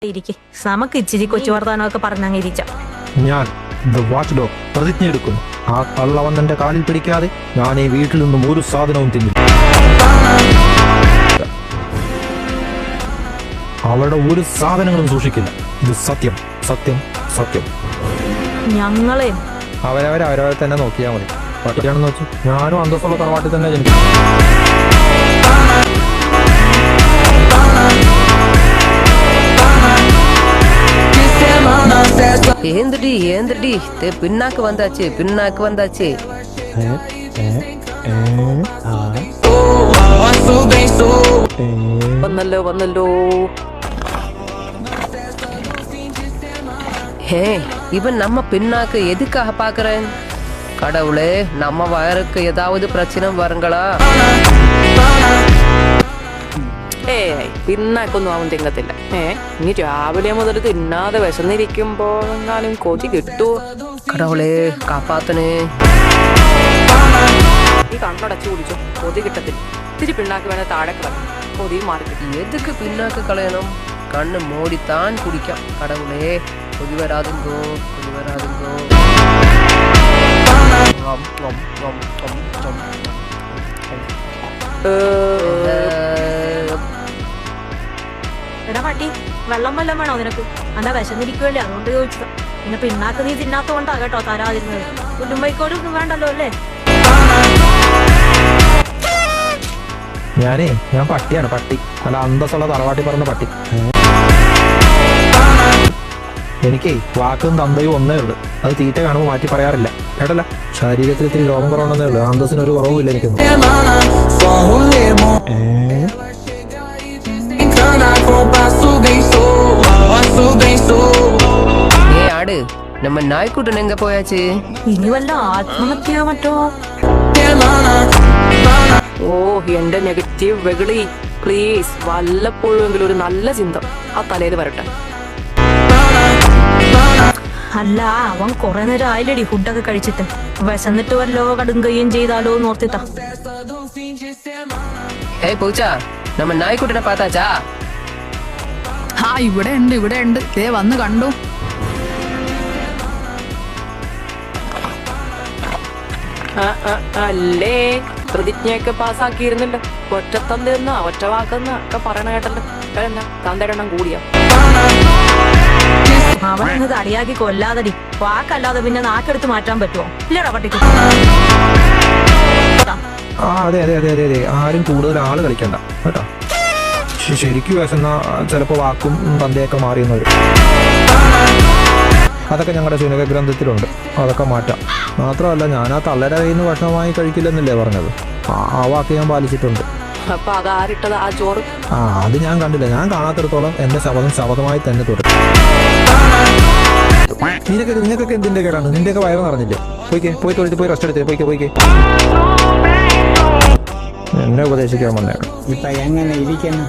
ഇരിക്കെ നമുക്ക് ഇച്ചിരി കൊച്ചു വർത്താനമൊക്കെ പറഞ്ഞങ്ങ് ഇരിച്ച. ഞാൻ ദ വാച്ച് ഡോഗ് പ്രതിജ്ഞ എടുക്കുന്നു. ആ കള്ളവന്നന്റെ കാലിൽ പിടിക്കാതെ ഞാൻ ഈ വീട്ടിൽ നിന്നും ഒരു സാധനവും തിന്നില്ല. അവളുടെ ഒരു സാധനങ്ങളും സൂക്ഷിക്കില്ല. ഇത് സത്യം, സത്യം, സത്യം. ഞങ്ങളെ അവരവരെ തന്നെ നോക്കിയാൽ മതി. പട്ടിയാണെന്ന് വെച്ചു ഞാനും അന്തസ്സുള്ള തറവാട്ടിൽ തന്നെ ജനിക്കും. ஏந்திரடி பின்னாக்கு வந்தாச்சு வந்தல்லோ ஹே இவன் நம்ம பின்னாக்கு எதுக்காக பாக்குறேன்? கடவுளே, நம்ம வயருக்கு ஏதாவது பிரச்சனை வருங்களா? പിന്നാക്കൊന്നും അവൻ തിങ്ങത്തില്ല. ഇനി രാവിലെ മുതൽ തിന്നാതെ വിശന്നിരിക്കുമ്പോ എങ്ങാനും കൊതി കിട്ടുവോ? കടവുളെ കാപ്പാത്തനെ. ഈ കണ്ണടച്ചു കുടിച്ചോ, കൊതി കിട്ടത്തില്ല. ഇത്തിരി പിണ്ണാക്ക് വേണേ താഴെ കളയാം, കൊതി മാറി കിട്ടും. എതുക്ക് പിന്നാക്ക് കളയണം? കണ്ണ് മൂടിത്താൻ കുടിക്കാം. കടവുളെ, കൊതി വരാതിങ്കോ. എടാ പട്ടി, വെള്ളം വല്ലതും വേണോ നിനക്ക്? അല്ല വിശന്നിരിക്കുവല്ലേ, അതുകൊണ്ട് ചോദിച്ചതാ. പിന്നെ പിണ്ണാക്ക് നീ തിന്നാത്തോണ്ടാ കേട്ടോ തരാതിരുന്നത്. കുടുംബൈക്കോട് ഒന്നും വേണ്ടല്ലോ അല്ലേ? ഞാൻ പട്ടിയാണ്, പട്ടി. അല്ല അന്തസ്സുള്ള തറവാട്ടി പറഞ്ഞ പട്ടി. എനിക്കേ വാക്കും തന്തയും ഒന്നേ ഉള്ളു. അത് തീറ്റ കാണുമ്പോൾ മാറ്റി പറയാറില്ല. കേട്ടല്ല, ശരീരത്തിൽ ഇത്തിരി രോഗം കുറവുണ്ടെന്നേ ഉള്ളു. അന്തസ്സിനൊരു കുറവുമില്ല എനിക്കൊന്നും. ആട് നമ്മ നായ്ക്കുട്ടൻ എങ്ക പോയാച്ച്? ഇനി വല്ല ആത്മഹത്യ മറ്റോ? ഓ എന്റെ നെഗറ്റീവ് വെകളി, പ്ലീസ് വല്ലപ്പോഴെങ്കിലും ഒരു നല്ല ചിന്ത ആ തലയിൽ വരട്ടെ. അല്ല, അവൻ കുറെ നേരം ആയില്ലടി ഫുഡൊക്കെ കഴിച്ചിട്ട്. വിശന്നിട്ട് വല്ലോ കടുങ്കയും ചെയ്താലോ നോർത്തിട്ടാ. പൂച്ച, നമ്മ നായ്ക്കുട്ടനെ പാത്താച്ചാ? ഇവിടെ ഉണ്ട്. ദേ വന്ന് കണ്ടു. അല്ലേ, പ്രതിജ്ഞയൊക്കെ പാസ്സാക്കിയിരുന്നില്ല. ഒറ്റത്തന്തെന്ന ഒറ്റ വാക്കെന്ന ഒക്കെ പറയണ കേട്ടല്ലോ. തന്തയുടെ എണ്ണം കൂടിയാ. അവനങ്ങ് തടിയാക്കി കൊല്ലാതടി. വാക്കല്ലാതെ പിന്നെ നാക്കെടുത്ത് മാറ്റാൻ പറ്റുമോ? ഇല്ലടാ പട്ടിക്ക്. അതെ, ആരും കൂടുതൽ ആള് കളിക്കണ്ട കേട്ടോ. ശരിക്കും വിശന്ന ചിലപ്പോ വാക്കും തന്തയൊക്കെ മാറിയെന്ന്. അതൊക്കെ ഞങ്ങളുടെ ശുനക ഗ്രന്ഥത്തിലുണ്ട്. അതൊക്കെ മാറ്റാം. മാത്രമല്ല, ഞാൻ ആ തള്ളയുടെ കയ്യിൽ നിന്ന് ഭക്ഷണമായി കഴിക്കില്ലെന്നല്ലേ പറഞ്ഞത്. ആ വാക്ക് ഞാൻ പാലിച്ചിട്ടുണ്ട്. അപ്പൊ അതാരിട്ടത് ആ ചോറ്? അത് ഞാൻ കണ്ടില്ല. ഞാൻ കാണാത്തിടത്തോളം എന്റെ ശബദമായി തന്നെ തുടരും. നിനക്കൊക്കെ എന്തിന്റെ കേടാണ്? നിന്റെയൊക്കെ വയറ് നിറഞ്ഞില്ലേ? പോയി തൊഴിൽ പോയി റെസ്റ്റ് എടുത്തേ. പോയിക്കേ. എന്നെ ഉപദേശിക്കാൻ വന്നേക്കാം. ഇപ്പൊ എങ്ങനെ ഇരിക്കുന്നു?